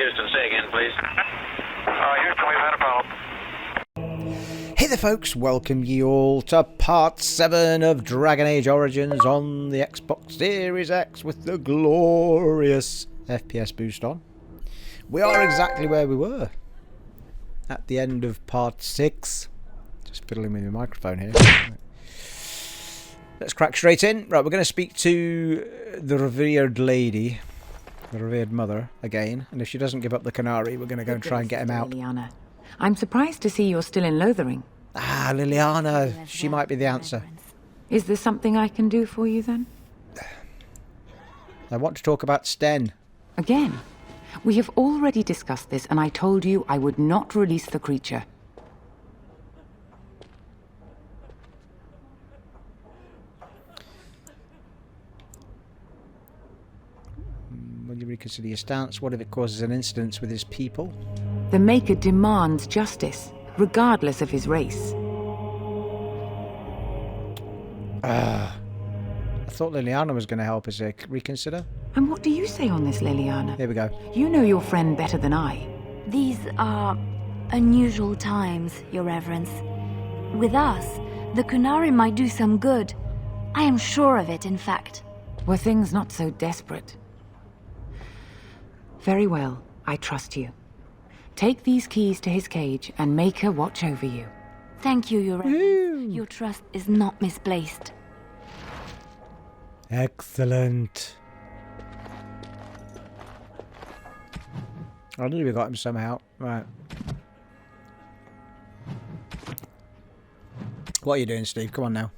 Houston, say again, please. Houston, we've had a problem. Hey there folks, welcome ye all to part 7 of Dragon Age Origins on the Xbox Series X with the glorious FPS boost on. We are exactly where we were at the end of part 6. Just fiddling with my microphone here. Let's crack straight in. Right, we're going to speak to the revered lady, the revered mother, again. And if she doesn't give up the Quanari, we're going to go and try and get him out. Liliana. I'm surprised to see you're still in Lothering. Ah, Liliana, she might be the answer. Is there something I can do for you then? I want to talk about Sten. Again? We have already discussed this, and I told you I would not release the creature. Will you reconsider your stance? What if it causes an incident with his people? The Maker demands justice, regardless of his race. I thought Liliana was going to help us reconsider. And what do you say on this, Liliana? Here we go. You know your friend better than I. These are unusual times, Your Reverence. With us, the Quanari might do some good. I am sure of it, in fact. Were things not so desperate? Very well, I trust you. Take these keys to his cage and make her watch over you. Thank you, Your Reverence. Your trust is not misplaced. Excellent. I knew we got him somehow. Right. What are you doing, Steve? Come on now.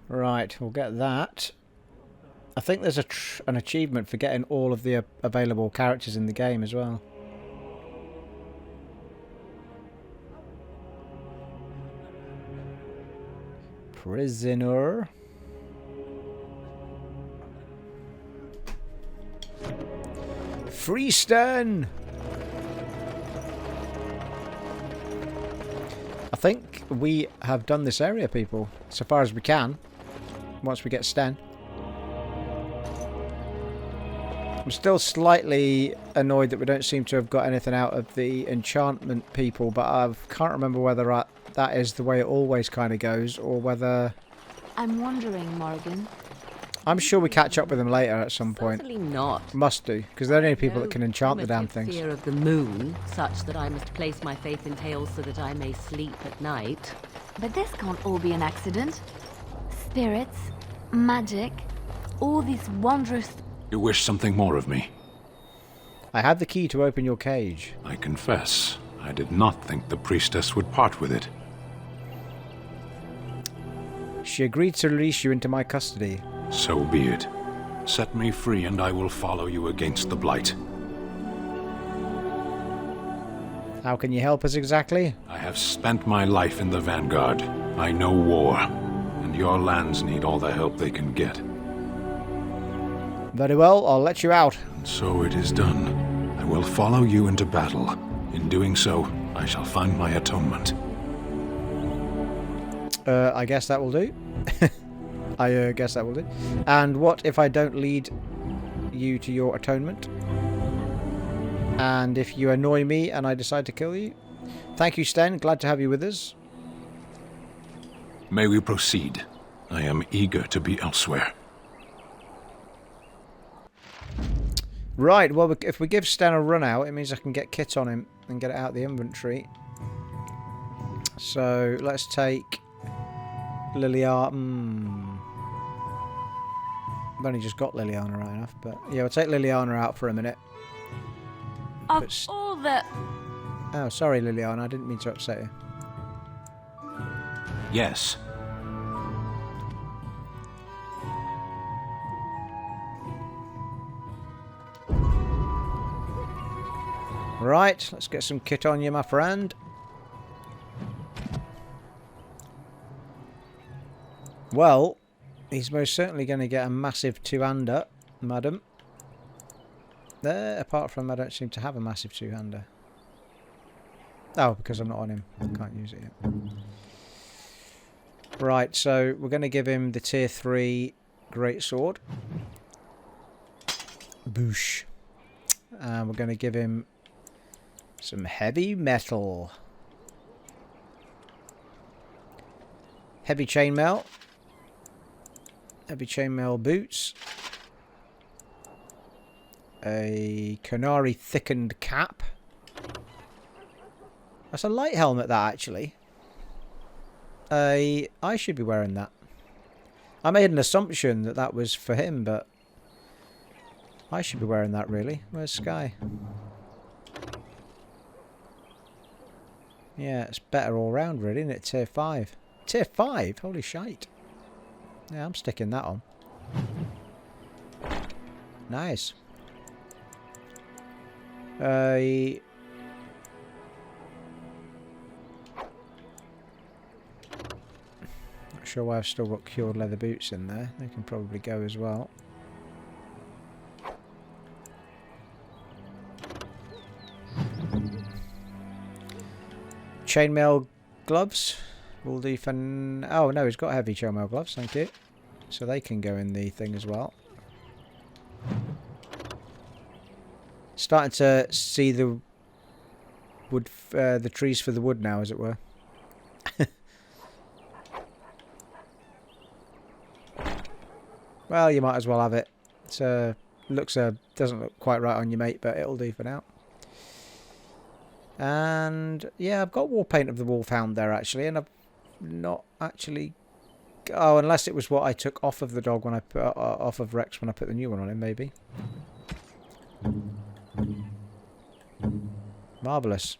Right, we'll get that. I think there's an achievement for getting all of the available characters in the game as well. Prisoner. Free Sten! I think we have done this area, people, so far as we can, once we get Sten. I'm still slightly annoyed that we don't seem to have got anything out of the enchantment people, but I can't remember whether that is the way it always kind of goes, or whether... I'm wondering, Morrigan. I'm sure we catch up with them later at some point. Certainly not. Must do, because they're the only people that can enchant the damn things. Fear of the moon, such that I must place my faith in tales so that I may sleep at night. But this can't all be an accident. Spirits, magic, all these wondrous... You wish something more of me? I had the key to open your cage. I confess, I did not think the priestess would part with it. She agreed to release you into my custody. So be it. Set me free and I will follow you against the Blight. How can you help us exactly? I have spent my life in the Vanguard. I know war, and your lands need all the help they can get. Very well, I'll let you out. And so it is done. I will follow you into battle. In doing so, I shall find my atonement. I guess that will do. I guess that will do. And what if I don't lead you to your atonement? And if you annoy me and I decide to kill you? Thank you, Sten. Glad to have you with us. May we proceed? I am eager to be elsewhere. Right, well, if we give Sten a run out, it means I can get kit on him and get it out of the inventory. So, let's take Liliana. I've only just got Liliana right enough, but yeah, we'll take Liliana out for a minute. Of all the... Oh, sorry, Liliana, I didn't mean to upset you. Yes. Right, let's get some kit on you, my friend. Well, he's most certainly going to get a massive two-hander, madam. There, apart from I don't seem to have a massive two-hander. Oh, because I'm not on him. I can't use it yet. Right, so we're going to give him the tier 3 greatsword. Boosh. And we're going to give him some heavy metal. Heavy chainmail. Heavy chainmail boots. A Quanari thickened cap. That's a light helmet, that, actually. I should be wearing that. I made an assumption that that was for him, but I should be wearing that, really. Where's Sky? Yeah, it's better all round, really, isn't it? Tier 5. Tier 5? Holy shite. Yeah, I'm sticking that on. Nice. Not sure why I've still got cured leather boots in there. They can probably go as well. Chainmail gloves will do for... Oh, no, he's got heavy chainmail gloves, thank you. So they can go in the thing as well. Starting to see the wood, the trees for the wood now, as it were. Well, you might as well have it. It's doesn't look quite right on you, mate, but it'll do for now. And yeah, I've got war paint of the Wolfhound there actually, and I've not actually. Oh, unless it was what I took off of the dog when I put off of Rex when I put the new one on him, maybe. Marvelous.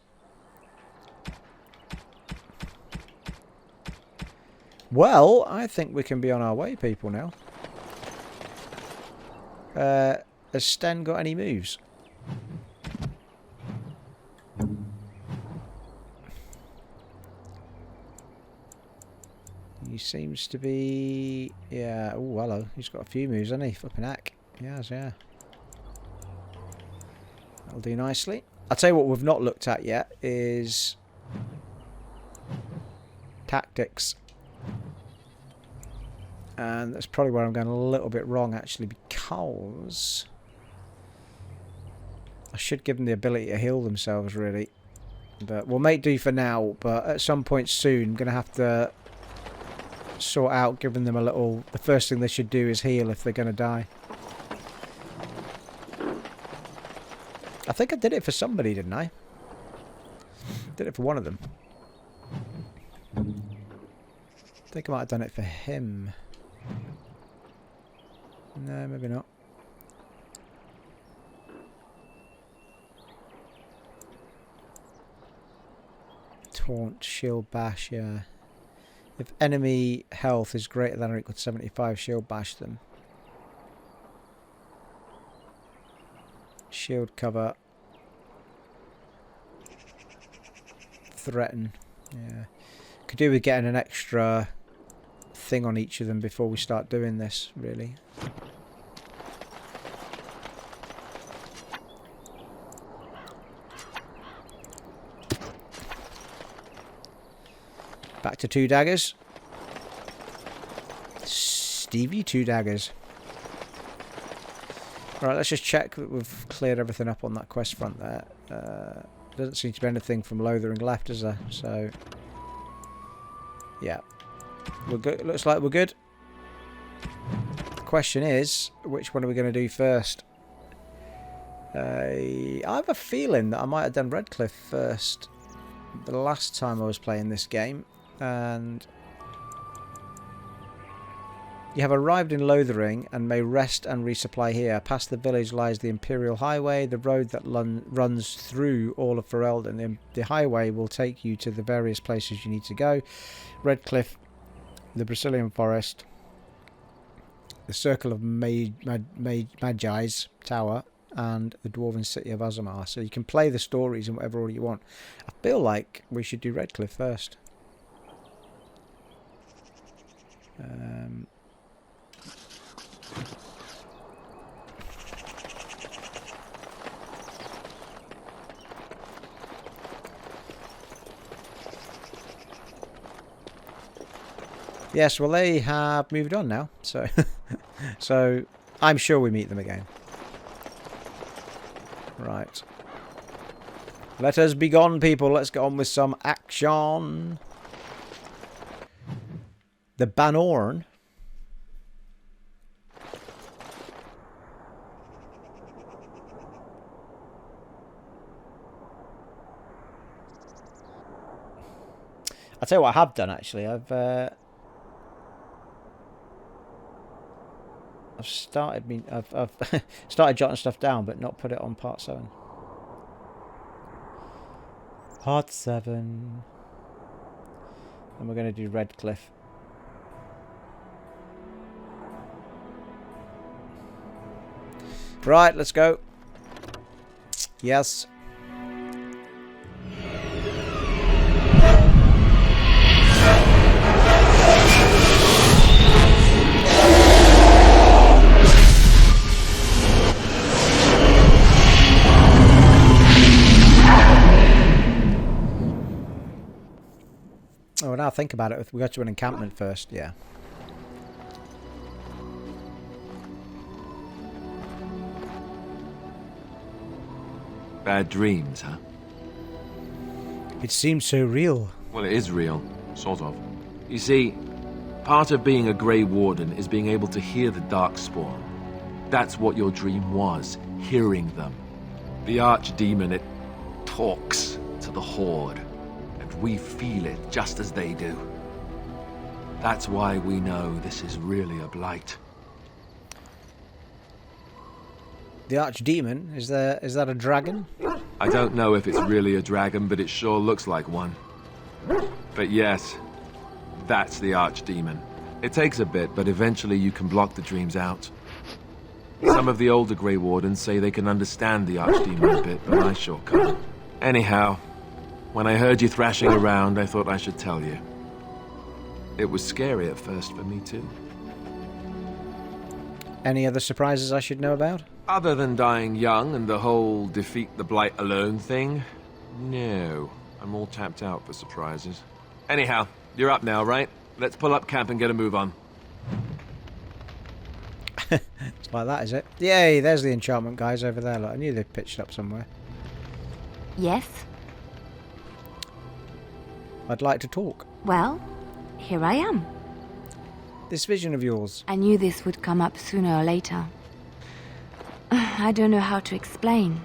Well, I think we can be on our way, people, now. Has Sten got any moves? He seems to be... Yeah, oh, hello. He's got a few moves, hasn't he? Flipping heck. Yes, yeah. That'll do nicely. I'll tell you what we've not looked at yet is... tactics. And that's probably where I'm going a little bit wrong, actually, because... I should give them the ability to heal themselves, really. But we'll make do for now, but at some point soon, I'm going to have to sort out giving them a little... The first thing they should do is heal if they're going to die. I think I did it for somebody, didn't I? Did it for one of them. I think I might have done it for him. No, maybe not. Taunt, shield bash, yeah. If enemy health is greater than or equal to 75, shield bash them. Shield cover. Threaten. Yeah. Could do with getting an extra thing on each of them before we start doing this, really. Back to 2 daggers. Stevie 2 daggers. Right, let's just check that we've cleared everything up on that quest front there. Doesn't seem to be anything from Lothering left, is there? So, yeah. We're good. Looks like we're good. The question is, which one are we going to do first? I have a feeling that I might have done Redcliffe first the last time I was playing this game. And you have arrived in Lothering and may rest and resupply here. Past the village lies the Imperial Highway, the road that runs through all of Ferelden. The highway will take you to the various places you need to go. Redcliffe, the Brazilian Forest, the Circle of Magi's Tower, and the Dwarven City of Azamar. So you can play the stories in whatever order you want. I feel like we should do Redcliffe first. Yes, well, they have moved on now, so so I'm sure we meet them again. Right. Let us be gone, people. Let's get on with some action. The Bannorn. I'll tell you what I have done, actually. I've started I've started jotting stuff down, but not put it on part 7. Part 7. And we're going to do Redcliffe. Right, let's go. Yes. Oh, now think about it. If we go to an encampment first, yeah. Bad dreams, huh? It seems so real. Well, it is real. Sort of. You see, part of being a Grey Warden is being able to hear the Darkspawn. That's what your dream was, hearing them. The Archdemon, it talks to the Horde. We feel it just as they do. That's why we know this is really a blight. The Archdemon? Is that a dragon? I don't know if it's really a dragon, but it sure looks like one. But yes, that's the Archdemon. It takes a bit, but eventually you can block the dreams out. Some of the older Grey Wardens say they can understand the Archdemon a bit, but I sure can't. Anyhow, when I heard you thrashing around, I thought I should tell you. It was scary at first for me, too. Any other surprises I should know about? Other than dying young and the whole defeat the Blight alone thing? No. I'm all tapped out for surprises. Anyhow, you're up now, right? Let's pull up camp and get a move on. It's like that, is it? Yay, there's the enchantment guys over there. Look, I knew they'd pitched up somewhere. Yes? I'd like to talk. Well, here I am. This vision of yours. I knew this would come up sooner or later. I don't know how to explain,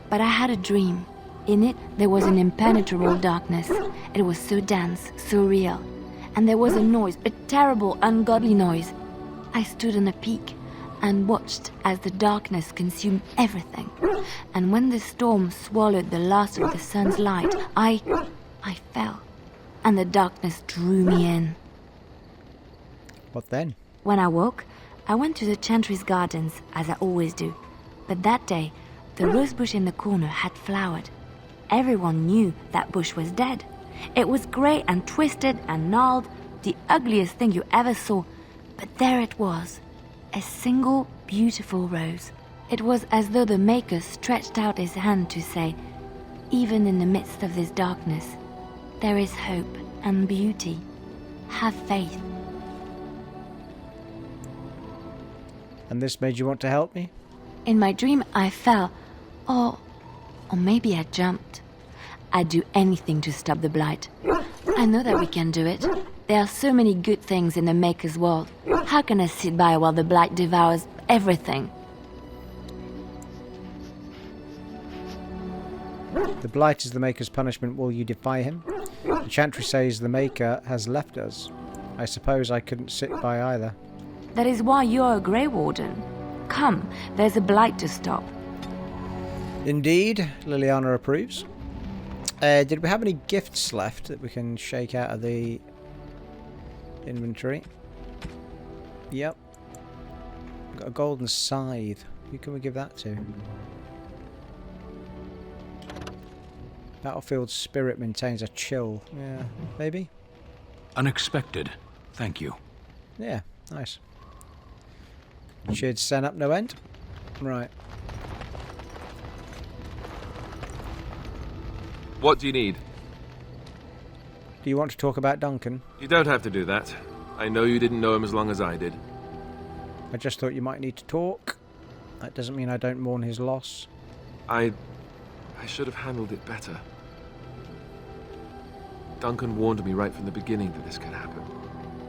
but I had a dream. In it, there was an impenetrable darkness. It was so dense, so real. And there was a noise, a terrible, ungodly noise. I stood on a peak and watched as the darkness consumed everything. And when the storm swallowed the last of the sun's light, I fell. And the darkness drew me in. What then? When I woke, I went to the Chantry's gardens, as I always do. But that day, the rosebush in the corner had flowered. Everyone knew that bush was dead. It was grey and twisted and gnarled, the ugliest thing you ever saw. But there it was, a single beautiful rose. It was as though the Maker stretched out his hand to say, even in the midst of this darkness, there is hope and beauty. Have faith. And this made you want to help me? In my dream, I fell. Or maybe I jumped. I'd do anything to stop the Blight. I know that we can do it. There are so many good things in the Maker's world. How can I sit by while the Blight devours everything? The Blight is the Maker's punishment. Will you defy him? The Chantry says the Maker has left us. I suppose I couldn't sit by either. That is why you're a Grey Warden. Come, there's a Blight to stop. Indeed, Liliana approves. Did we have any gifts left that we can shake out of the inventory? Yep. Got a golden scythe. Who can we give that to? Battlefield spirit maintains a chill. Yeah, maybe? Unexpected. Thank you. Yeah, nice. Cheered Sten up no end. Right. What do you need? Do you want to talk about Duncan? You don't have to do that. I know you didn't know him as long as I did. I just thought you might need to talk. That doesn't mean I don't mourn his loss. I should have handled it better. Duncan warned me right from the beginning that this could happen.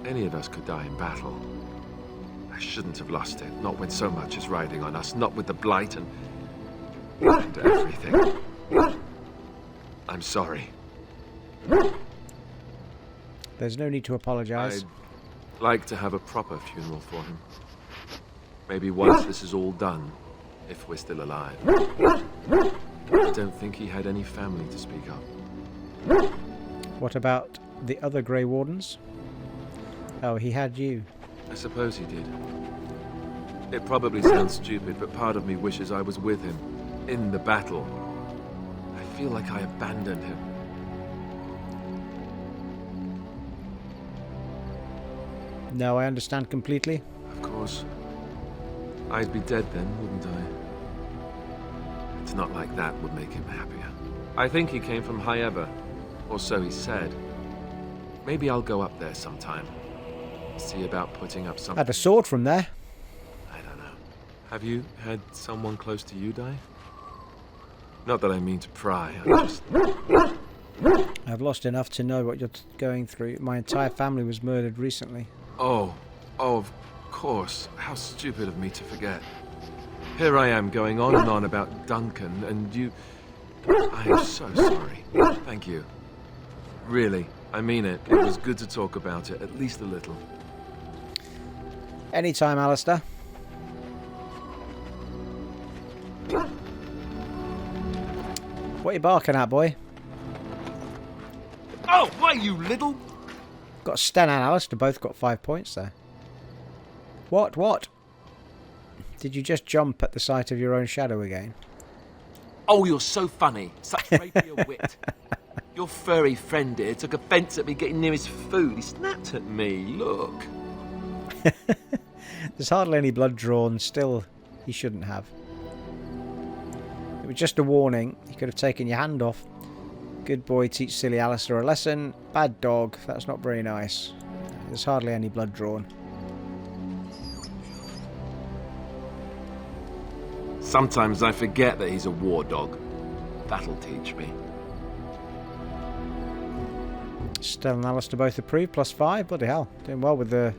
Any of us could die in battle. I shouldn't have lost it, not when so much is riding on us, not with the Blight and everything. I'm sorry. There's no need to apologize. I'd like to have a proper funeral for him. Maybe once this is all done, if we're still alive. I don't think he had any family to speak of. What about the other Grey Wardens? Oh, he had you. I suppose he did. It probably sounds stupid, but part of me wishes I was with him, in the battle. I feel like I abandoned him. No, I understand completely. Of course. I'd be dead then, wouldn't I? It's not like that would make him happier. I think he came from High Ever, or so he said. Maybe I'll go up there sometime. See about putting up something. Had a sword from there. I don't know. Have you had someone close to you die? Not that I mean to pry, I'm just... I've lost enough to know what you're going through. My entire family was murdered recently. Oh, of course. How stupid of me to forget. Here I am going on and on about Duncan, and you... I am so sorry. Thank you. Really, I mean it. It was good to talk about it, at least a little. Anytime, Alistair. What are you barking at, boy? Oh, why, you little... Got Sten and Alistair both got 5 points there. What? Did you just jump at the sight of your own shadow again? Oh, you're so funny. Such rapier wit. Your furry friend here took offence at me getting near his food. He snapped at me. Look. There's hardly any blood drawn. Still, he shouldn't have. It was just a warning. He could have taken your hand off. Good boy, teach silly Alistair a lesson. Bad dog. That's not very nice. There's hardly any blood drawn. Sometimes I forget that he's a war dog. That'll teach me. Sten and Alistair both approve. +5. Bloody hell. Doing well with the...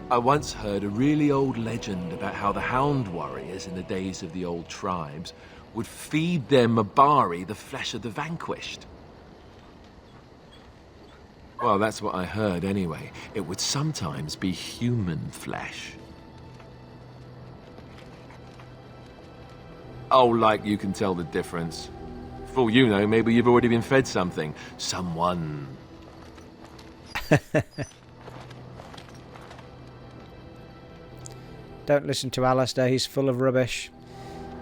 I once heard a really old legend about how the Hound warriors in the days of the old tribes would feed their Mabari the flesh of the vanquished. Well, that's what I heard anyway. It would sometimes be human flesh. Oh, like you can tell the difference. For all you know, maybe you've already been fed something. Someone. Don't listen to Alistair, he's full of rubbish.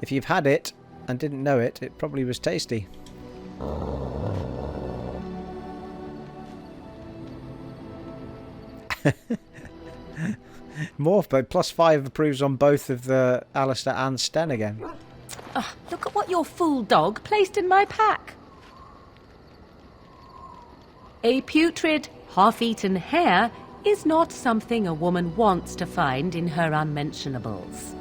If you've had it and didn't know it, it probably was tasty. Morph, but +5 approves on both of the Alistair and Sten again. Look at what your fool dog placed in my pack. A putrid, half-eaten hare is not something a woman wants to find in her unmentionables.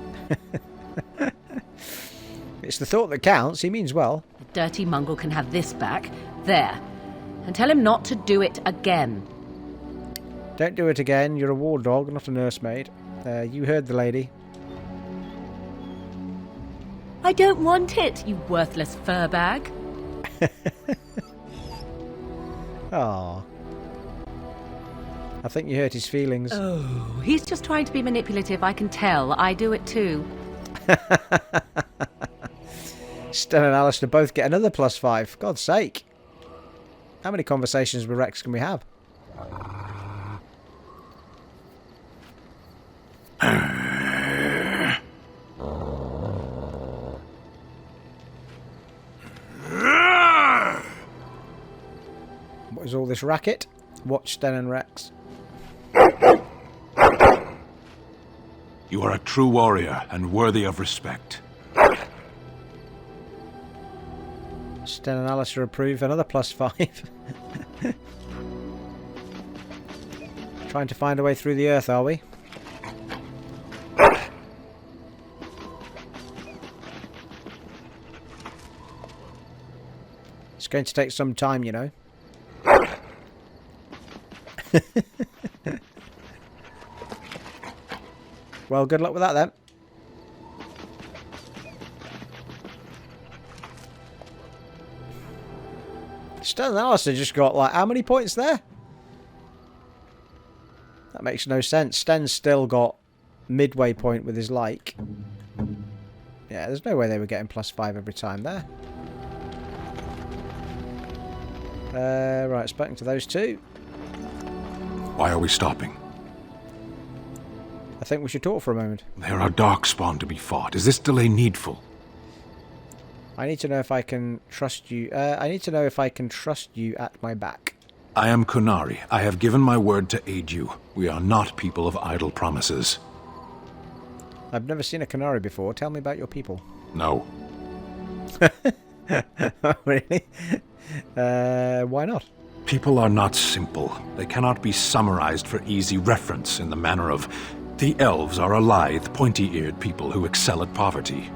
It's the thought that counts, he means well. The dirty mongrel can have this back. There. And tell him not to do it again. Don't do it again, you're a war dog, not a nursemaid. You heard the lady. I don't want it, you worthless fur bag. Aww. I think you hurt his feelings. Oh, he's just trying to be manipulative, I can tell. I do it too. Sten and Alistair both get another +5. For God's sake. How many conversations with Rex can we have? What is all this racket? Watch Sten and Rex. You are a true warrior and worthy of respect. Sten and Alistair approve. Another +5. Trying Trying to find a way through the earth, are we? It's going to take some time, you know. Well, good luck with that then. Sten and Alistair just got, like, how many points there? That makes no sense. Sten's still got midway point with his like. Yeah, there's no way they were getting +5 every time there. Right, spoken to those two. Why are we stopping? I think we should talk for a moment. There are darkspawn to be fought. Is this delay needful? I need to know if I can trust you. I need to know if I can trust you at my back. I am Quanari. I have given my word to aid you. We are not people of idle promises. I've never seen a Quanari before. Tell me about your people. No. Really? Why not? People are not simple. They cannot be summarized for easy reference in the manner of, the elves are a lithe, pointy-eared people who excel at poverty.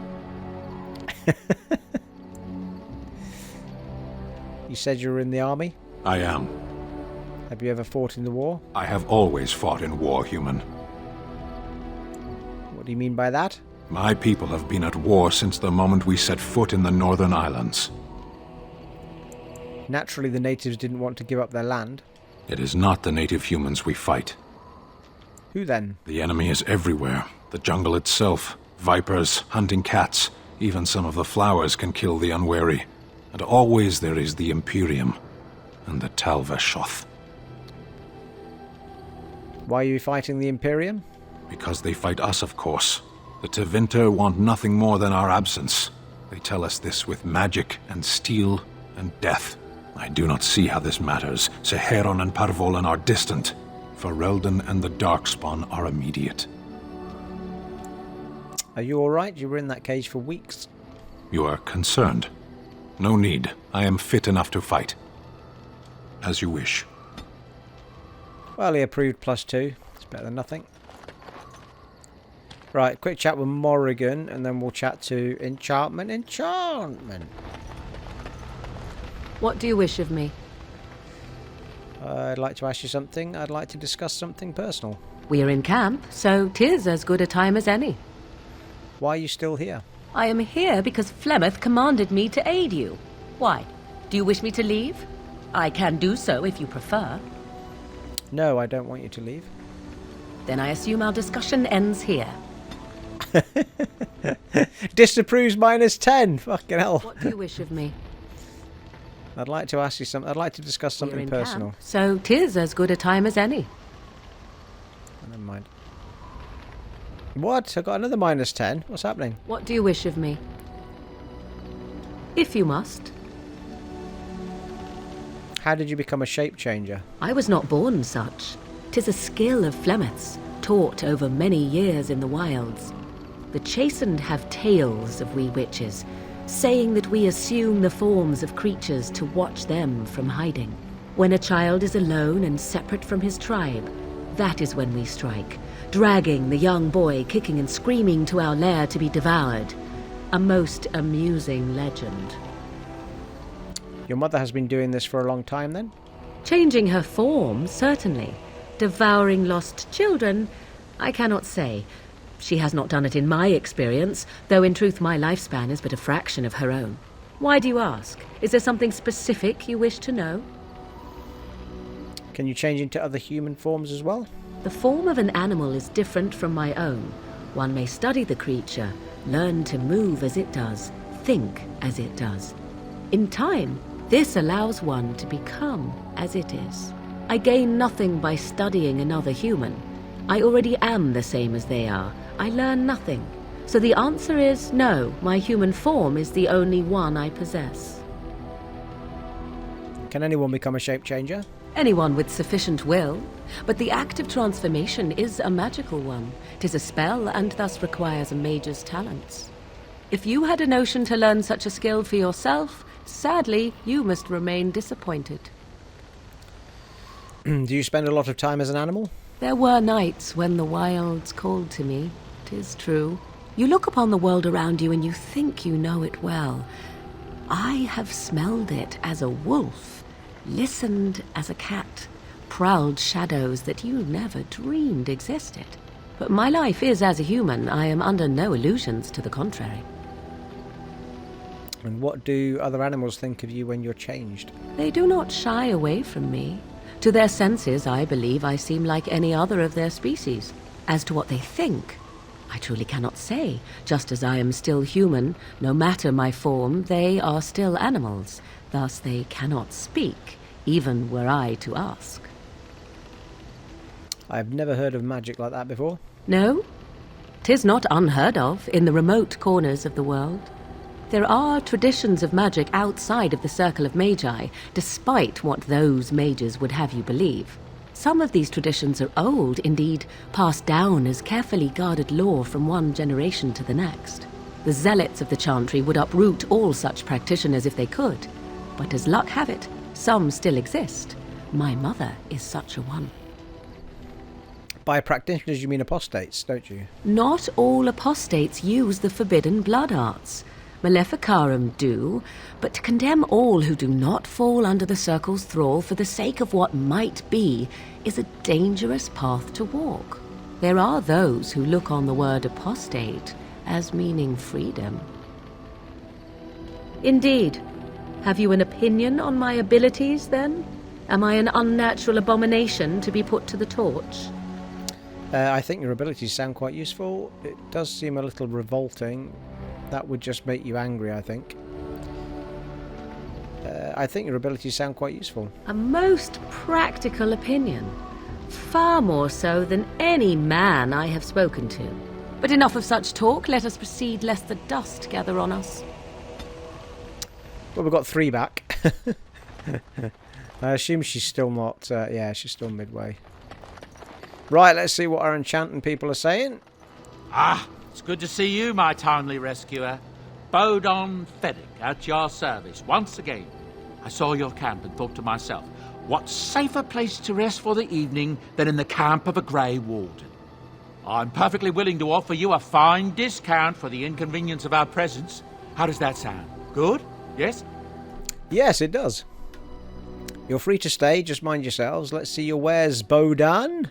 You said you were in the army? I am. Have you ever fought in the war? I have always fought in war, human. What do you mean by that? My people have been at war since the moment we set foot in the Northern Islands. Naturally, the natives didn't want to give up their land. It is not the native humans we fight. Who then? The enemy is everywhere. The jungle itself, vipers, hunting cats, even some of the flowers can kill the unwary. And always there is the Imperium and the Talvashoth. Why are you fighting the Imperium? Because they fight us, of course. The Tevinter want nothing more than our absence. They tell us this with magic and steel and death. I do not see how this matters. Seheron and Parvolan are distant. Ferelden and the Darkspawn are immediate. Are you alright? You were in that cage for weeks. You are concerned. No need. I am fit enough to fight. As you wish. Well, he approved +2. It's better than nothing. Right, quick chat with Morrigan, and then we'll chat to Enchantment. Enchantment! What do you wish of me? I'd like to ask you something. I'd like to discuss something personal. We are in camp, so 'tis as good a time as any. Why are you still here? I am here because Flemeth commanded me to aid you. Why? Do you wish me to leave? I can do so if you prefer. No, I don't want you to leave. Then I assume our discussion ends here. Disapproves -10. Fucking hell. What do you wish of me? I'd like to ask you something. I'd like to discuss We're something in personal. camp, so 'tis as good a time as any. Never mind. What? I got another -10. What's happening? What do you wish of me? If you must. How did you become a shape changer? I was not born such. 'Tis a skill of Flemeth's, taught over many years in the wilds. The chastened have tales of we witches, saying that we assume the forms of creatures to watch them from hiding. When a child is alone and separate from his tribe, that is when we strike, dragging the young boy kicking and screaming to our lair to be devoured. A most amusing legend. Your mother has been doing this for a long time then? Changing her form, certainly. Devouring lost children, I cannot say. She has not done it in my experience, though in truth my lifespan is but a fraction of her own. Why do you ask? Is there something specific you wish to know? Can you change into other human forms as well? The form of an animal is different from my own. One may study the creature, learn to move as it does, think as it does. In time, this allows one to become as it is. I gain nothing by studying another human. I already am the same as they are. I learn nothing. So the answer is no, my human form is the only one I possess. Can anyone become a shape changer? Anyone with sufficient will, but the act of transformation is a magical one. 'Tis a spell and thus requires a mage's talents. If you had a notion to learn such a skill for yourself, sadly, you must remain disappointed. Do you spend a lot of time as an animal? There were nights when the wilds called to me, 'tis true. You look upon the world around you and you think you know it well. I have smelled it as a wolf, listened as a cat, prowled shadows that you never dreamed existed. But my life is as a human. I am under no illusions to the contrary. And what do other animals think of you when you're changed? They do not shy away from me. To their senses, I believe I seem like any other of their species. As to what they think, I truly cannot say. Just as I am still human, no matter my form, they are still animals. Thus they cannot speak, even were I to ask. I've never heard of magic like that before. No, 'tis not unheard of in the remote corners of the world. There are traditions of magic outside of the circle of magi, despite what those mages would have you believe. Some of these traditions are old, indeed, passed down as carefully guarded lore from one generation to the next. The zealots of the chantry would uproot all such practitioners if they could, but as luck have it, some still exist. My mother is such a one. By practitioners you mean apostates, don't you? Not all apostates use the forbidden blood arts. Maleficarum do, but to condemn all who do not fall under the circle's thrall for the sake of what might be is a dangerous path to walk. There are those who look on the word apostate as meaning freedom. Indeed. Have you an opinion on my abilities, then? Am I an unnatural abomination to be put to the torch? I think your abilities sound quite useful. It does seem a little revolting. That would just make you angry, I think. I think your abilities sound quite useful. A most practical opinion. Far more so than any man I have spoken to. But enough of such talk. Let us proceed, lest the dust gather on us. Well, we've got 3 back. I assume she's still not... yeah, she's still midway. Right, let's see what our enchanting people are saying. Ah, it's good to see you, my timely rescuer. Bodahn at your service once again. I saw your camp and thought to myself, what safer place to rest for the evening than in the camp of a Grey Warden? I'm perfectly willing to offer you a fine discount for the inconvenience of our presence. How does that sound? Good? Yes? Yes, it does. You're free to stay, just mind yourselves. Let's see your wares, Bodahn.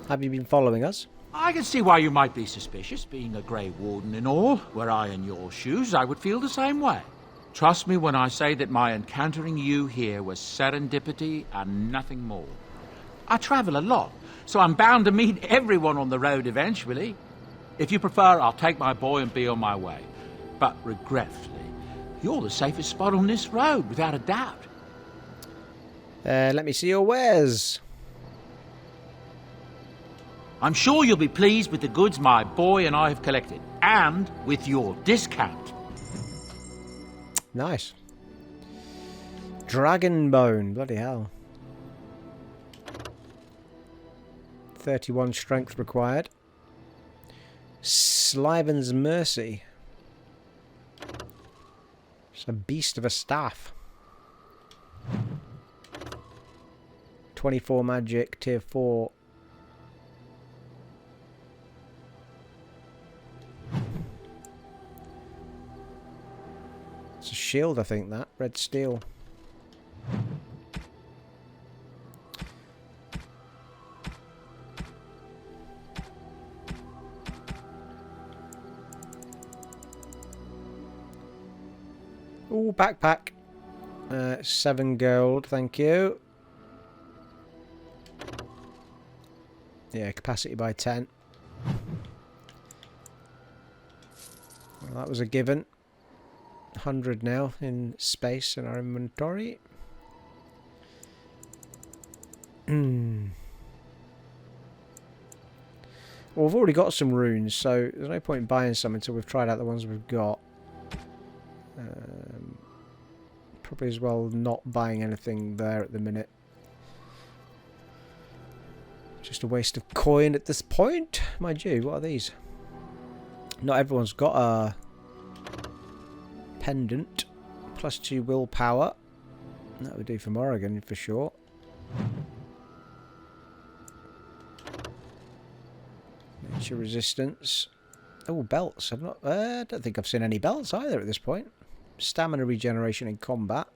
Have you been following us? I can see why you might be suspicious, being a Grey Warden and all. Were I in your shoes, I would feel the same way. Trust me when I say that my encountering you here was serendipity and nothing more. I travel a lot, so I'm bound to meet everyone on the road eventually. If you prefer, I'll take my boy and be on my way. But regretfully, you're the safest spot on this road, without a doubt. Let me see your wares. I'm sure you'll be pleased with the goods my boy and I have collected, and with your discount. Nice. Dragon bone, bloody hell. 31 strength required. Sliven's Mercy. It's a beast of a staff. 24 magic, tier 4. It's a shield, I think, that. Red steel. Ooh, backpack. 7 gold, thank you. Yeah, capacity by 10. Well, that was a given. 100 now in space in our inventory. Well, we've already got some runes, so there's no point in buying some until we've tried out the ones we've got. Probably as well not buying anything there at the minute. Just a waste of coin at this point. Mind you, what are these? Not everyone's got a pendant. +2 willpower. That would do for Morrigan for sure. Nature resistance. Oh, belts. I've not. I don't think I've seen any belts either at this point. Stamina regeneration in combat.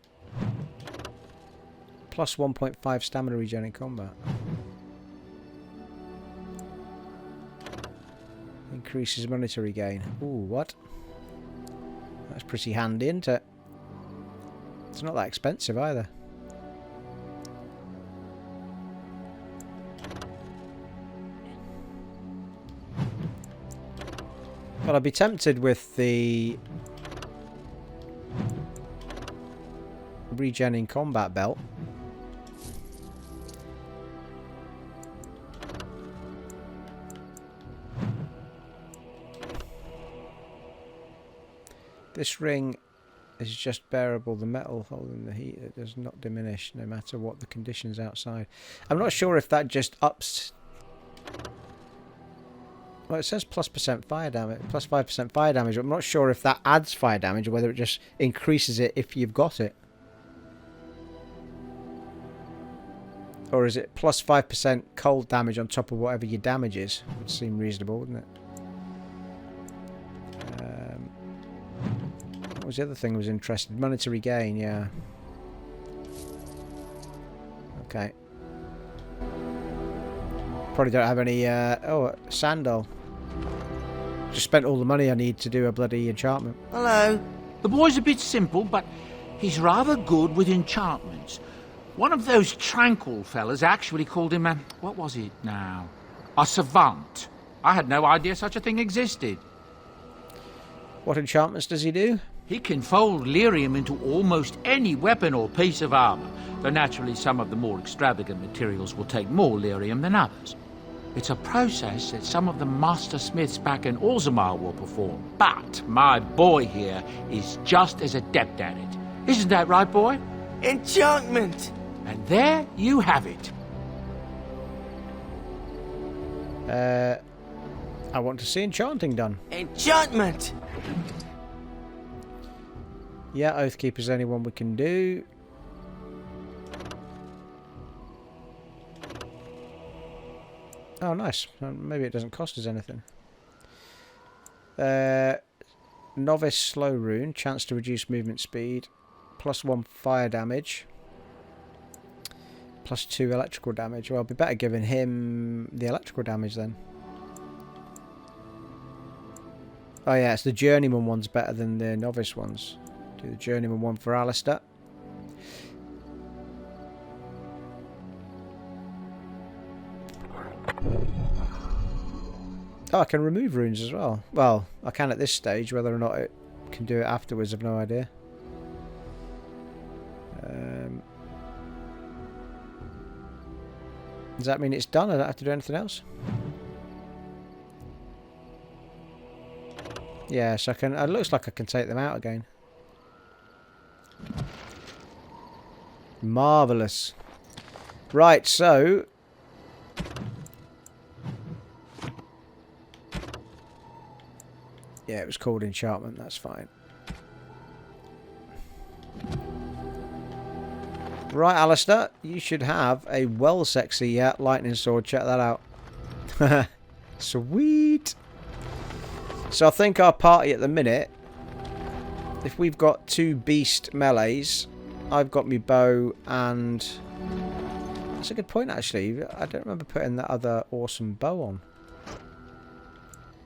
Plus 1.5 stamina regen in combat. Increases monetary gain. Ooh, what? That's pretty handy, isn't it? It's not that expensive either. Well, I'd be tempted with the regen in combat belt. This ring is just bearable. The metal holding the heat, it does not diminish no matter what the conditions outside. I'm not sure if that just ups... Well, it says plus % fire damage, plus 5% fire damage. But I'm not sure if that adds fire damage or whether it just increases it if you've got it. Or is it plus 5% cold damage on top of whatever your damage is? Would seem reasonable, wouldn't it? What was the other thing I was interested? Monetary gain, yeah. Okay. Probably don't have any... oh, Sandal. Just spent all the money I need to do a bloody enchantment. Hello. The boy's a bit simple, but he's rather good with enchantments. One of those tranquil fellas actually called him a... what was it now? A savant. I had no idea such a thing existed. What enchantments does he do? He can fold lyrium into almost any weapon or piece of armor, though naturally some of the more extravagant materials will take more lyrium than others. It's a process that some of the master smiths back in Orzammar will perform, but my boy here is just as adept at it. Isn't that right, boy? Enchantment! And there you have it. I want to see enchanting done. Enchantment! Yeah, Oathkeeper's the only one we can do. Oh, nice. Maybe it doesn't cost us anything. Novice slow rune. Chance to reduce movement speed. Plus 1 fire damage. Plus 2 electrical damage. Well, it'd be better giving him the electrical damage then. Oh yeah, it's the journeyman one's better than the novice ones. Do the journeyman one for Alistair. Oh, I can remove runes as well. Well, I can at this stage. Whether or not it can do it afterwards, I've no idea. Does that mean it's done? I don't have to do anything else? Yes, I can. It looks like I can take them out again. Marvellous. Right, so... yeah, it was called enchantment, that's fine. Right, Alistair, you should have a well sexy lightning sword. Check that out. Sweet. So I think our party at the minute, if we've got 2 beast melees, I've got me bow and... that's a good point actually. I don't remember putting that other awesome bow on.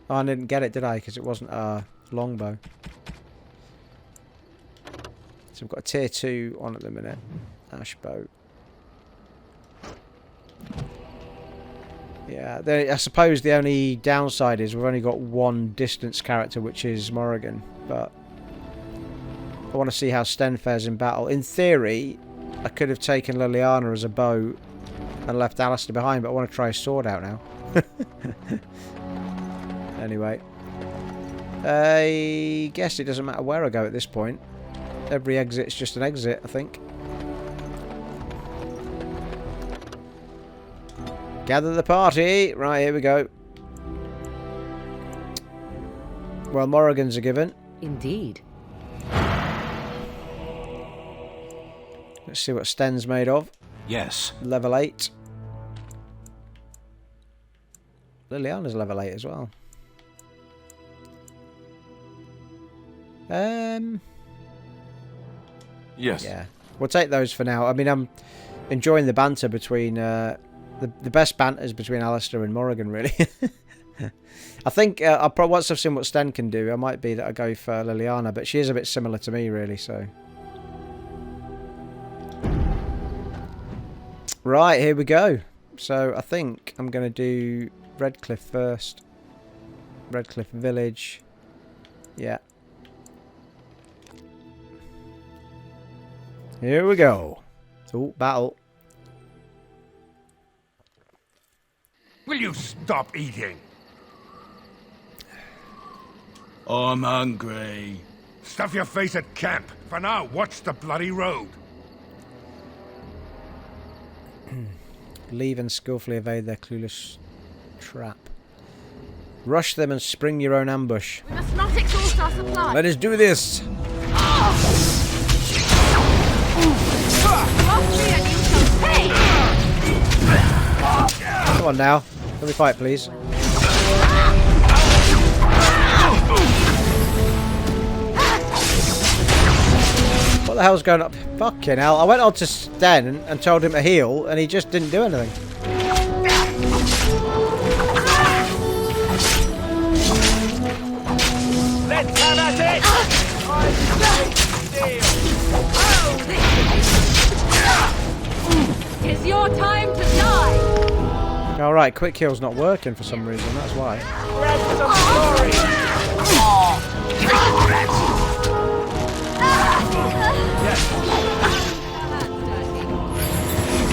Oh, I didn't get it, did I? Because it wasn't a longbow. So we've got a tier 2 on at the minute. Ash bow. Yeah, I suppose the only downside is we've only got 1 distance character, which is Morrigan. But I want to see how Sten fares in battle. In theory, I could have taken Liliana as a bow and left Alistair behind, but I want to try his sword out now. Anyway, I guess it doesn't matter where I go at this point. Every exit's just an exit, I think. Gather the party. Right, here we go. Well, Morrigan's a given. Indeed. Let's see what Sten's made of. Yes. Level 8. Liliana's level 8 as well. Yes. Yeah, we'll take those for now. I mean, I'm enjoying the banter between the best banter is between Alistair and Morrigan, really. I think once I've seen what Sten can do, I might be that I go for Liliana, but she is a bit similar to me, really. So, right, here we go. So I think I'm going to do Redcliffe first. Redcliffe Village. Yeah. Here we go. Oh, battle. Will you stop eating? I'm hungry. Stuff your face at camp. For now, watch the bloody road. Leave and skillfully evade their clueless trap. Rush them and spring your own ambush. We must not exhaust our supply. Let us do this. Come on now. Let me fight, please. What the hell's going on? Fucking hell. I went on to Sten and told him to heal, and he just didn't do anything. Let's have at it! It's your time to die. Alright, quick heal's not working for some reason, that's why.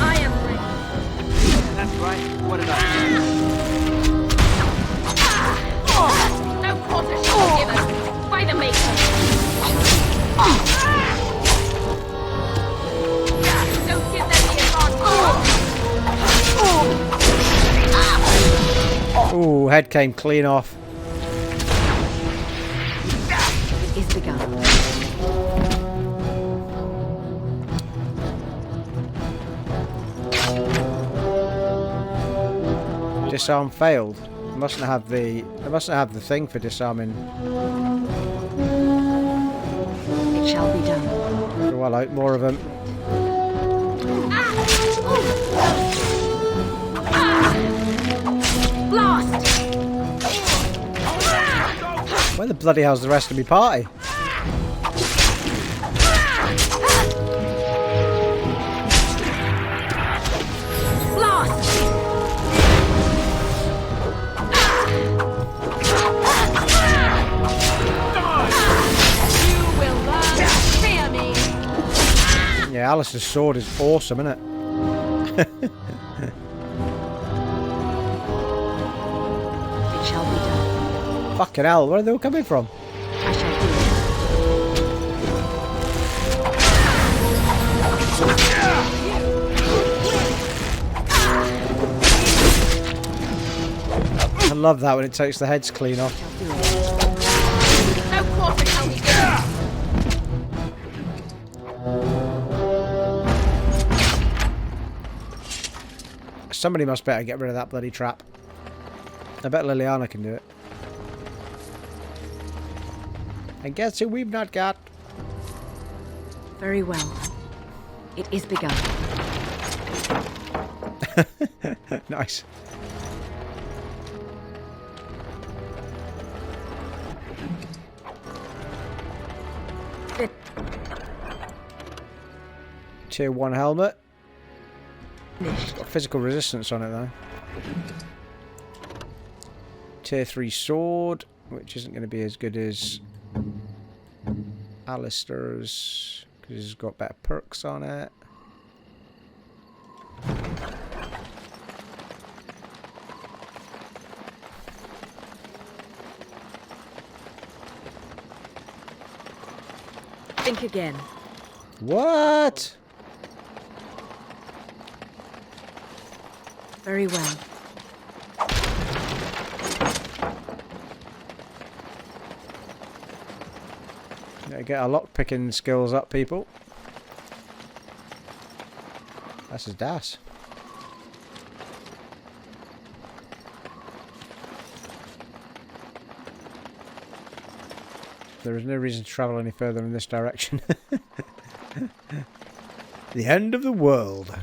I am ready. That's right. What did I No quarter shall be given by the maker. Don't give them the advantage. Ooh, head came clean off. It is begun. Disarm failed. They mustn't have the thing for disarming. It shall be done. Oh, hello, more of them. Blast! Where the bloody hell's the rest of me party? Yeah, Alistair's sword is awesome, isn't it? It shall be done. Fucking hell, where are they all coming from? I shall I love that when it takes the heads clean off. No quarter shall be given. Somebody must better get rid of that bloody trap. I bet Liliana can do it. And guess who we've not got? Very well. It is begun. Nice. Tier 1 helmet. It's got physical resistance on it though. Tier 3 sword, which isn't going to be as good as Alistair's because it's got better perks on it. Think again. What? Very well. Gotta get our lock-picking skills up, people. That's his dash. There is no reason to travel any further in this direction. The end of the world.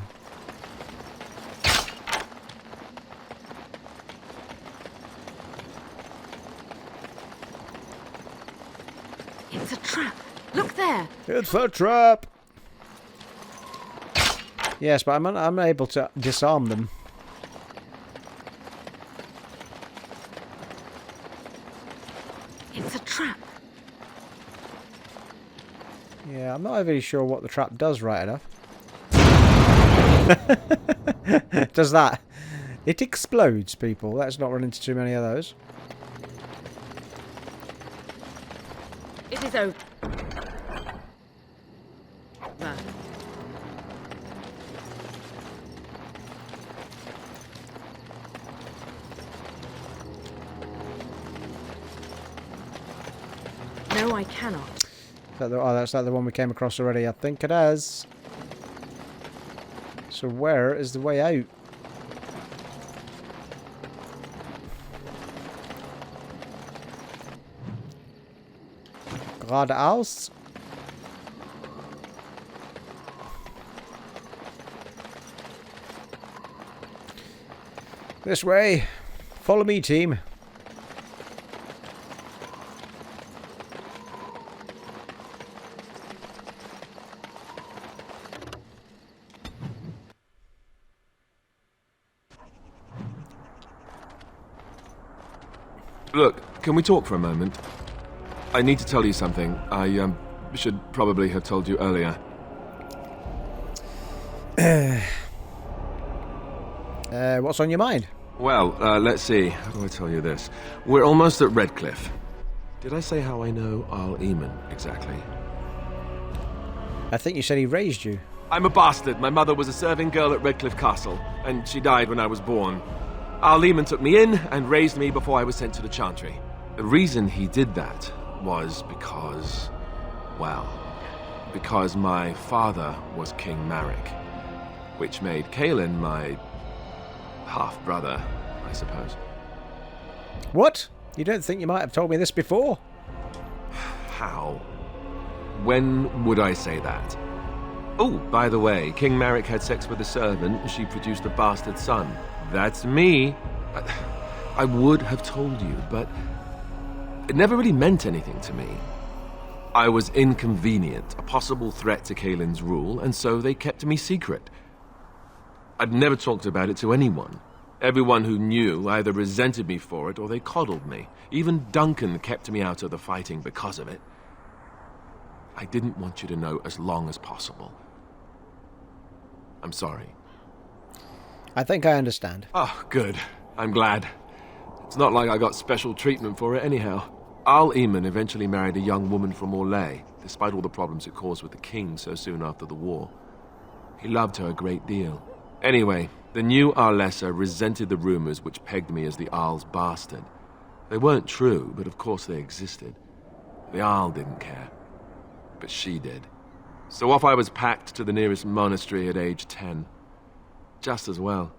It's a trap. Look there. It's a trap. Yes, but I'm able to disarm them. It's a trap. Yeah, I'm not really sure what the trap does right enough. Does that? It explodes, people. Let's not run into too many of those. It is open. There. No, I cannot. Is that that's like the one we came across already. I think it is. So where is the way out? Geradeaus. This way. Follow me, team. Look, can we talk for a moment? I need to tell you something. I should probably have told you earlier. What's on your mind? Well, let's see. How do I tell you this? We're almost at Redcliffe. Did I say how I know Arl Eamon exactly? I think you said he raised you. I'm a bastard. My mother was a serving girl at Redcliffe Castle, and she died when I was born. Arl Eamon took me in and raised me before I was sent to the Chantry. The reason he did that was because, well, because my father was King Marek, which made Kaitlyn my half-brother, I suppose. What? You don't think you might have told me this before? How? When would I say that? Oh, by the way, King Marek had sex with a servant and she produced a bastard son. That's me. I would have told you, but it never really meant anything to me. I was inconvenient, a possible threat to Kaitlyn's rule, and so they kept me secret. I'd never talked about it to anyone. Everyone who knew either resented me for it or they coddled me. Even Duncan kept me out of the fighting because of it. I didn't want you to know as long as possible. I'm sorry. I think I understand. Oh, good. I'm glad. It's not like I got special treatment for it anyhow. Arl Eamon eventually married a young woman from Orlais, despite all the problems it caused with the king so soon after the war. He loved her a great deal. Anyway, the new Arlessa resented the rumors which pegged me as the Arl's bastard. They weren't true, but of course they existed. The Arl didn't care. But she did. So off I was packed to the nearest monastery at age 10. Just as well.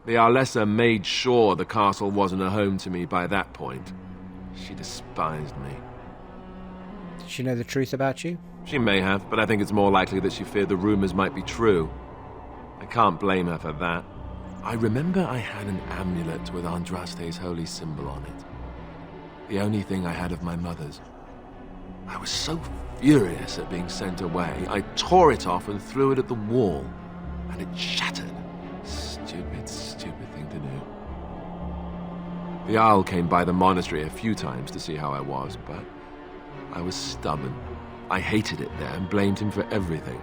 The Arlessa made sure the castle wasn't a home to me by that point. She despised me. Did she know the truth about you? She may have, but I think it's more likely that she feared the rumors might be true. I can't blame her for that. I remember I had an amulet with Andraste's holy symbol on it. The only thing I had of my mother's. I was so furious at being sent away, I tore it off and threw it at the wall. And it shattered. Stupid thing to do. The Arl came by the monastery a few times to see how I was, but I was stubborn. I hated it there and blamed him for everything.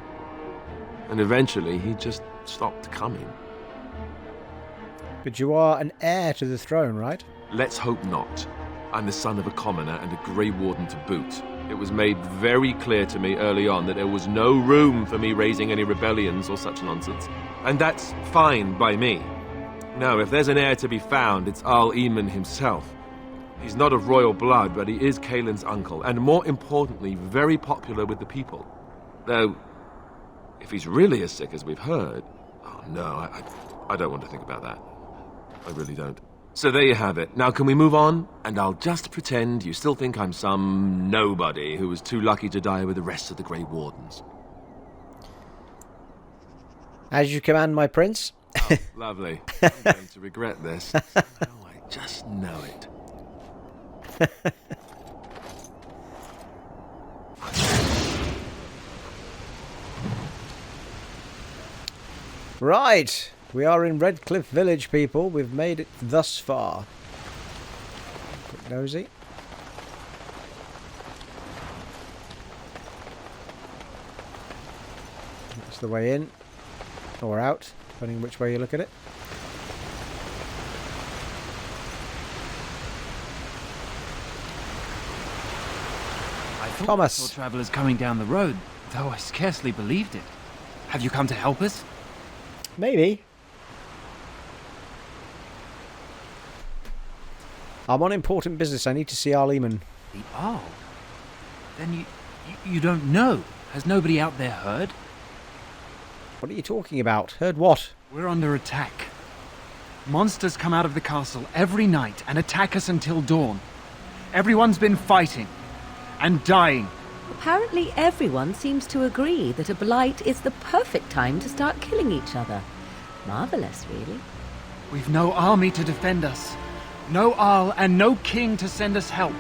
And eventually he just stopped coming. But you are an heir to the throne, right? Let's hope not. I'm the son of a commoner and a Grey Warden to boot. It was made very clear to me early on that there was no room for me raising any rebellions or such nonsense. And that's fine by me. No, if there's an heir to be found, it's Arl Eamon himself. He's not of royal blood, but he is Kaitlyn's uncle, and more importantly, very popular with the people. Though, if he's really as sick as we've heard... Oh no, I don't want to think about that. I really don't. So there you have it. Now can we move on? And I'll just pretend you still think I'm some nobody who was too lucky to die with the rest of the Grey Wardens. As you command, my prince. Oh, lovely. I'm going to regret this. Oh, I just know it. Right. We are in Redcliffe Village, people. We've made it thus far. Quick nosy. That's the way in. Or out, depending which way you look at it. I thought Tomas. I saw travellers coming down the road, though I scarcely believed it. Have you come to help us? Maybe. I'm on important business. I need to see Arleman. The Arl? Then you don't know? Has nobody out there heard? What are you talking about? Heard what? We're under attack. Monsters come out of the castle every night and attack us until dawn. Everyone's been fighting and dying. Apparently everyone seems to agree that a blight is the perfect time to start killing each other. Marvellous, really. We've no army to defend us. No Arl and no king to send us help.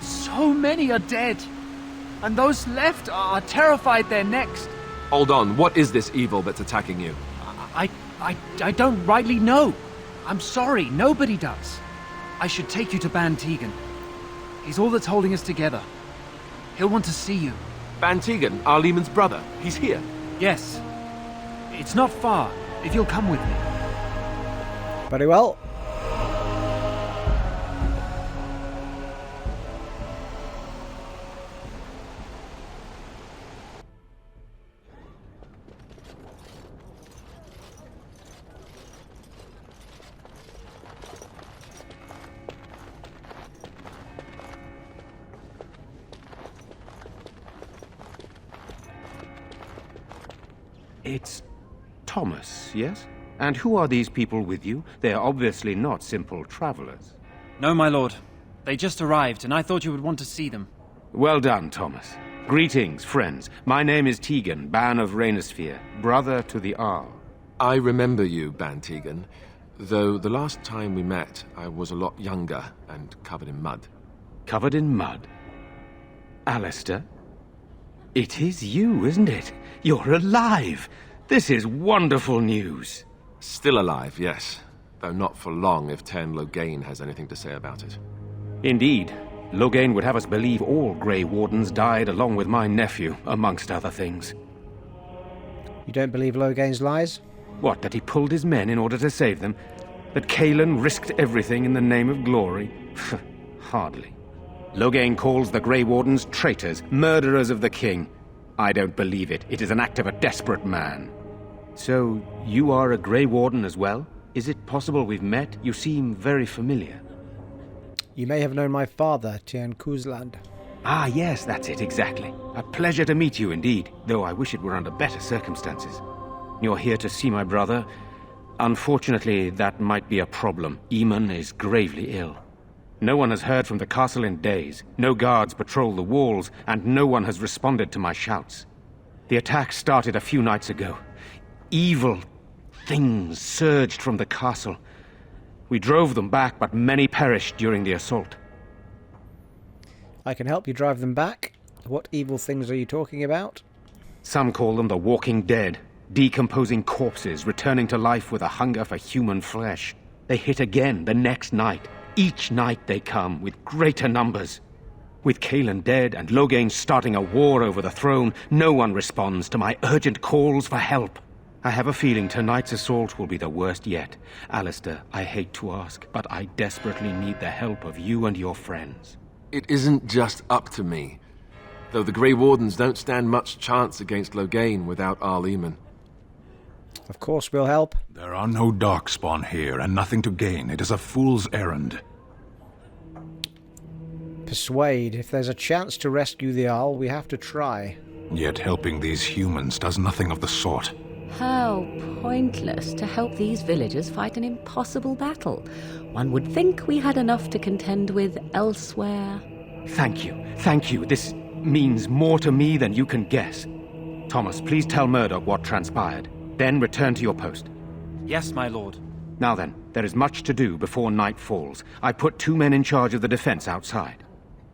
So many are dead. And those left are terrified they're next. Hold on, what is this evil that's attacking you? I don't rightly know. I'm sorry, nobody does. I should take you to Bann Teagan. He's all that's holding us together. He'll want to see you. Bann Teagan, Arleman's brother. He's here. Yes. It's not far, if you'll come with me. Very well. It's Tomas, yes? And who are these people with you? They are obviously not simple travelers. No, my lord. They just arrived, and I thought you would want to see them. Well done, Tomas. Greetings, friends. My name is Teagan, Bann of Rainisfere, brother to the Arl. I remember you, Bann Teagan, though the last time we met, I was a lot younger and covered in mud. Covered in mud? Alistair? It is you, isn't it? You're alive! This is wonderful news. Still alive, yes. Though not for long if Ten Loghain has anything to say about it. Indeed. Loghain would have us believe all Grey Wardens died along with my nephew, amongst other things. You don't believe Loghain's lies? What, that he pulled his men in order to save them? That Kaitlyn risked everything in the name of glory? Hardly. Loghain calls the Grey Wardens traitors, murderers of the king. I don't believe it. It is an act of a desperate man. So, you are a Grey Warden as well? Is it possible we've met? You seem very familiar. You may have known my father, Tian Kuzland. Ah, yes, that's it, exactly. A pleasure to meet you indeed, though I wish it were under better circumstances. You're here to see my brother. Unfortunately, that might be a problem. Eamon is gravely ill. No one has heard from the castle in days. No guards patrol the walls, and no one has responded to my shouts. The attack started a few nights ago. Evil things surged from the castle. We drove them back, but many perished during the assault. I can help you drive them back. What evil things are you talking about? Some call them the walking dead. Decomposing corpses returning to life with a hunger for human flesh. They hit again the next night. Each night they come, with greater numbers. With Kaitlyn dead and Loghain starting a war over the throne, no one responds to my urgent calls for help. I have a feeling tonight's assault will be the worst yet. Alistair, I hate to ask, but I desperately need the help of you and your friends. It isn't just up to me. Though the Grey Wardens don't stand much chance against Loghain without Arleman. Of course we'll help. There are no darkspawn here, and nothing to gain. It is a fool's errand. Persuade. If there's a chance to rescue the Arl, we have to try. Yet helping these humans does nothing of the sort. How pointless to help these villagers fight an impossible battle. One would think we had enough to contend with elsewhere. Thank you. This means more to me than you can guess. Thomas, please tell Murdoch what transpired. Then return to your post. Yes, my lord. Now then, there is much to do before night falls. I put 2 men in charge of the defense outside.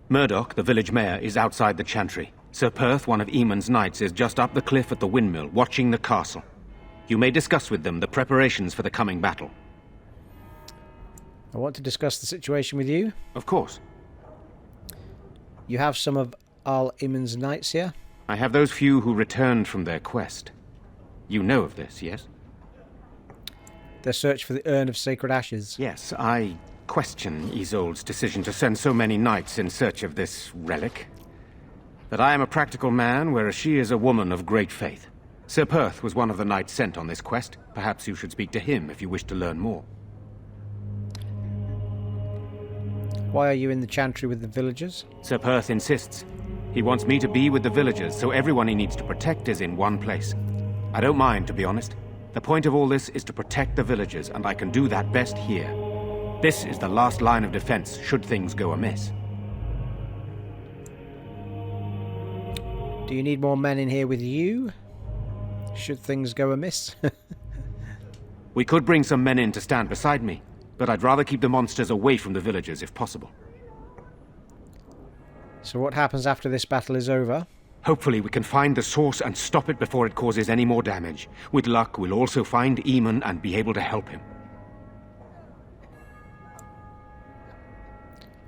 Murdoch, the village mayor, is outside the chantry. Sir Perth, one of Eamon's knights, is just up the cliff at the windmill, watching the castle. You may discuss with them the preparations for the coming battle. I want to discuss the situation with you. Of course. You have some of Al Eamon's knights here? I have those few who returned from their quest. You know of this, yes? Their search for the Urn of Sacred Ashes. Yes, I question Isolde's decision to send so many knights in search of this relic. But I am a practical man, whereas she is a woman of great faith. Sir Perth was one of the knights sent on this quest. Perhaps you should speak to him if you wish to learn more. Why are you in the chantry with the villagers? Sir Perth insists. He wants me to be with the villagers, so everyone he needs to protect is in one place. I don't mind, to be honest. The point of all this is to protect the villagers, and I can do that best here. This is the last line of defense, should things go amiss. Do you need more men in here with you? Should things go amiss? We could bring some men in to stand beside me, but I'd rather keep the monsters away from the villagers if possible. So what happens after this battle is over? Hopefully we can find the source and stop it before it causes any more damage. With luck, we'll also find Eamon and be able to help him.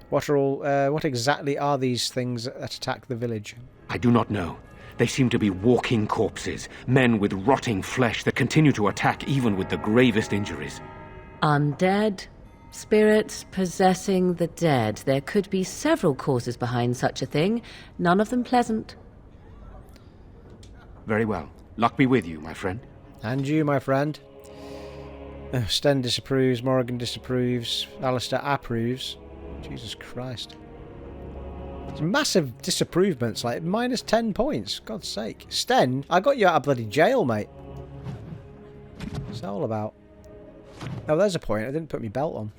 What exactly are these things that attack the village? I do not know. They seem to be walking corpses, men with rotting flesh that continue to attack even with the gravest injuries. Undead? Spirits possessing the dead. There could be several causes behind such a thing, none of them pleasant. Very well. Luck be with you, my friend. And you, my friend. Sten disapproves, Morrigan disapproves, Alistair approves. Jesus Christ. It's massive disapprovements, like minus 10 points. God's sake. Sten, I got you out of bloody jail, mate. What's that all about? Oh, there's a point. I didn't put my belt on.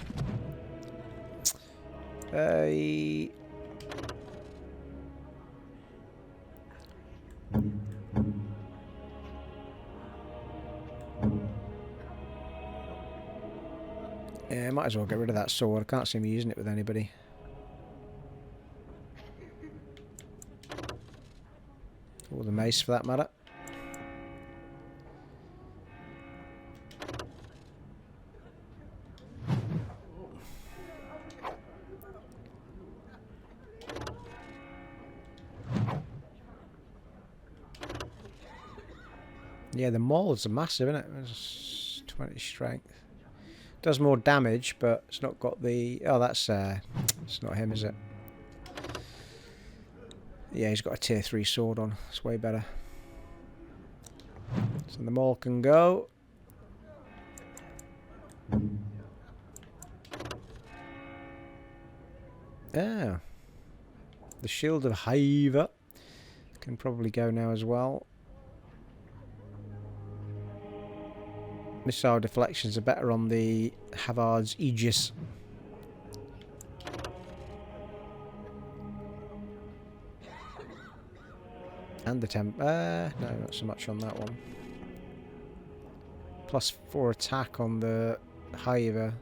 Yeah, might as well get rid of that sword. I can't see me using it with anybody. Or the mace, for that matter. Yeah, the mauls are massive, isn't it? It's 20 strength. Does more damage, but it's not got the... Oh, that's... it's not him, is it? Yeah, he's got a tier 3 sword on. It's way better. So the maul can go. Ah. The Shield of Hiver can probably go now as well. Missile deflections are better on the Havard's Aegis. And the no, not so much on that one. +4 attack on the Hiver.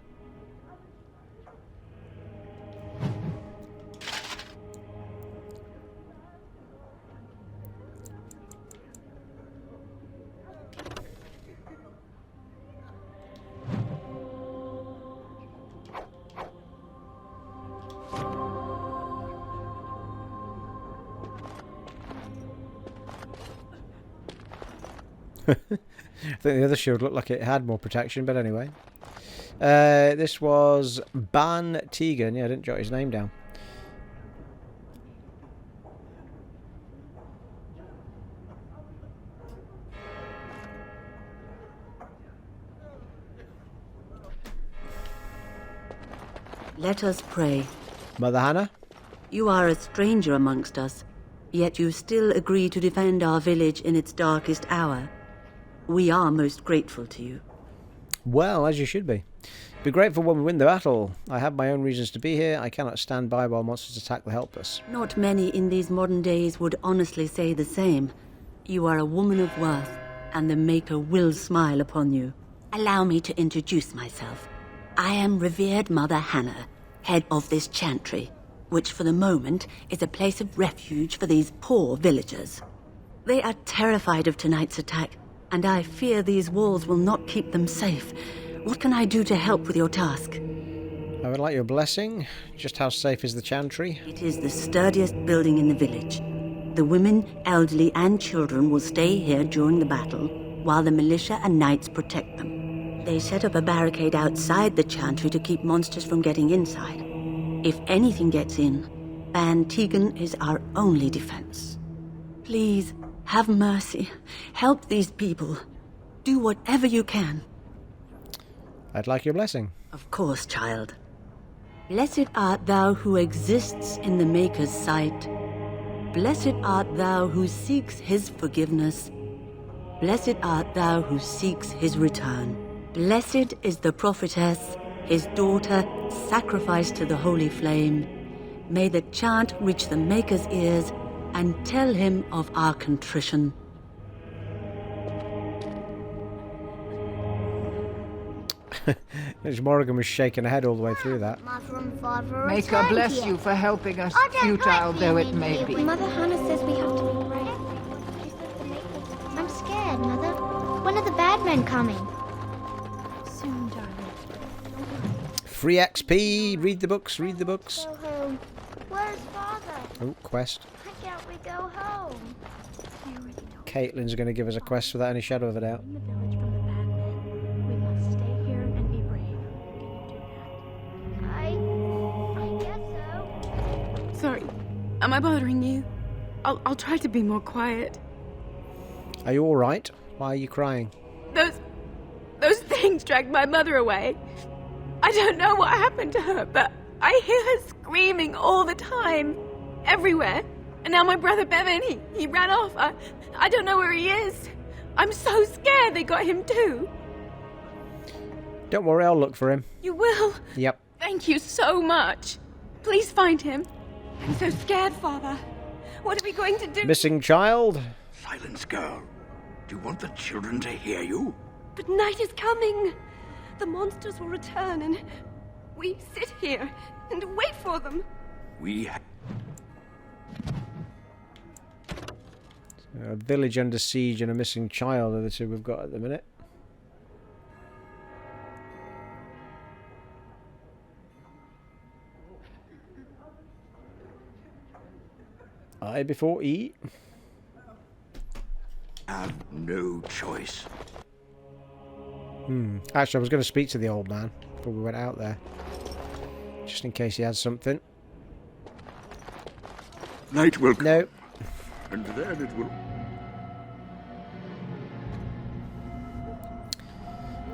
I think the other shield looked like it had more protection, but anyway. This was Bann Teagan. Yeah, I didn't jot his name down. Let us pray. Mother Hannah? You are a stranger amongst us, yet you still agree to defend our village in its darkest hour. We are most grateful to you. Well, as you should be. Be grateful when we win the battle. I have my own reasons to be here. I cannot stand by while monsters attack the helpless. Not many in these modern days would honestly say the same. You are a woman of worth, and the Maker will smile upon you. Allow me to introduce myself. I am revered Mother Hannah, head of this chantry, which for the moment is a place of refuge for these poor villagers. They are terrified of tonight's attack, and I fear these walls will not keep them safe. What can I do to help with your task? I would like your blessing. Just how safe is the chantry? It is the sturdiest building in the village. The women, elderly, and children will stay here during the battle, while the militia and knights protect them. They set up a barricade outside the chantry to keep monsters from getting inside. If anything gets in, Bann Teagan is our only defense. Please, have mercy. Help these people. Do whatever you can. I'd like your blessing. Of course, child. Blessed art thou who exists in the Maker's sight. Blessed art thou who seeks his forgiveness. Blessed art thou who seeks his return. Blessed is the prophetess, his daughter, sacrificed to the holy flame. May the chant reach the Maker's ears and tell him of our contrition. Morrigan was shaking her head all the way through that. Maker bless you for helping us, futile though it may be. Mother Hannah says we have to be brave. I'm scared, Mother. When are the bad men coming? Soon, darling. Free XP! Read the books, read the books. Go home. Where's Father? Oh, quest. Why can't we go home? Kaitlyn's going to give us a quest without any shadow of a doubt. Sorry, am I bothering you? I'll try to be more quiet. Are you alright? Why are you crying? Those things dragged my mother away. I don't know what happened to her, but I hear her screaming all the time. Everywhere. And now my brother Bevan, he ran off. I don't know where he is. I'm so scared they got him too. Don't worry, I'll look for him. You will? Yep. Thank you so much. Please find him. I'm so scared, Father. What are we going to do? Missing child? Silence, girl. Do you want the children to hear you? But night is coming. The monsters will return and we sit here and wait for them. A village under siege and a missing child are the two we've got at the minute. I before E. Have no choice. Actually, I was going to speak to the old man before we went out there. Just in case he had something. Night will come. No. And then it will...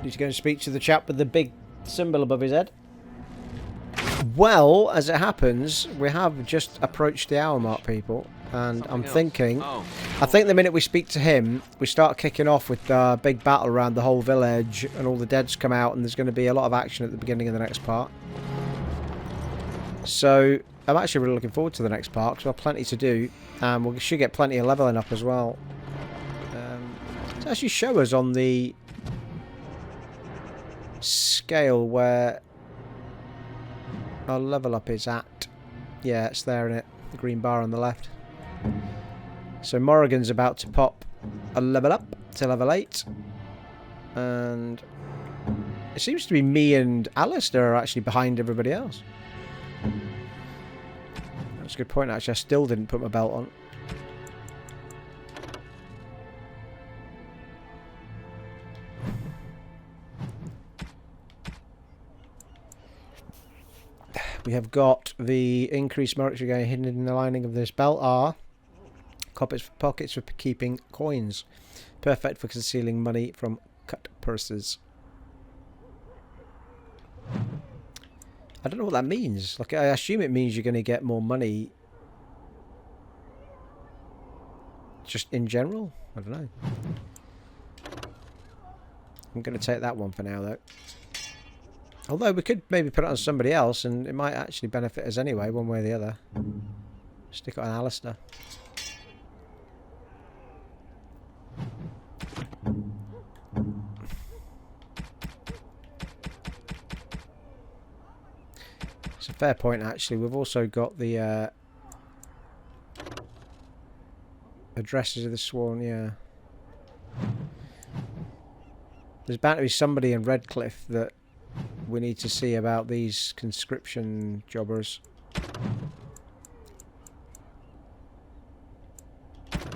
Need to go and speak to the chap with the big symbol above his head. Well, as it happens, we have just approached the hour mark, people. And I'm thinking... I think the minute we speak to him, we start kicking off with the big battle around the whole village, and all the deads come out, and there's going to be a lot of action at the beginning of the next part. So, I'm actually really looking forward to the next part, because we'll have plenty to do, and we should get plenty of leveling up as well. Does it actually show us on the scale where our level up is at? Yeah, it's there, isn't it? The green bar on the left. So Morrigan's about to pop a level up to level 8. And it seems to be me and Alistair are actually behind everybody else. That's a good point, actually. I still didn't put my belt on. We have got the increased monetary gain hidden in the lining of this belt are pockets for keeping coins. Perfect for concealing money from cut purses. I don't know what that means. Like, I assume it means you're going to get more money just in general. I don't know. I'm going to take that one for now, though. Although we could maybe put it on somebody else, and it might actually benefit us anyway, one way or the other. Stick it on Alistair. It's a fair point, actually. We've also got the addresses of the sworn, yeah. There's bound to be somebody in Redcliffe that we need to see about these conscription jobbers.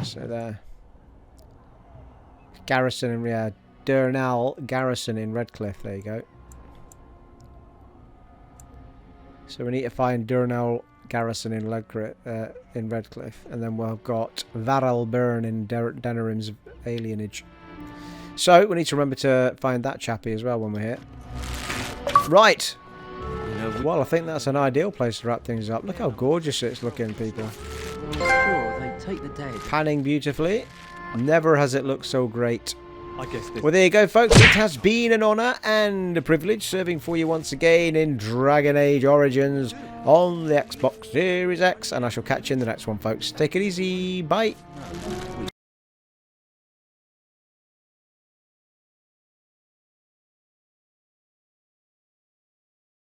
So there. Garrison in Durnall Garrison in Redcliffe. There you go. So we need to find Durnall Garrison in Redcliffe, and then we've got Varalburn in Denerim's alienage. So we need to remember to find that chappie as well when we're here. Right. Well, I think that's an ideal place to wrap things up. Look how gorgeous it's looking, people. Sure, they take the day. Panning beautifully. Never has it looked so great. I guess this... Well, there you go, folks. It has been an honour and a privilege serving for you once again in Dragon Age Origins on the Xbox Series X, and I shall catch you in the next one, folks. Take it easy. Bye.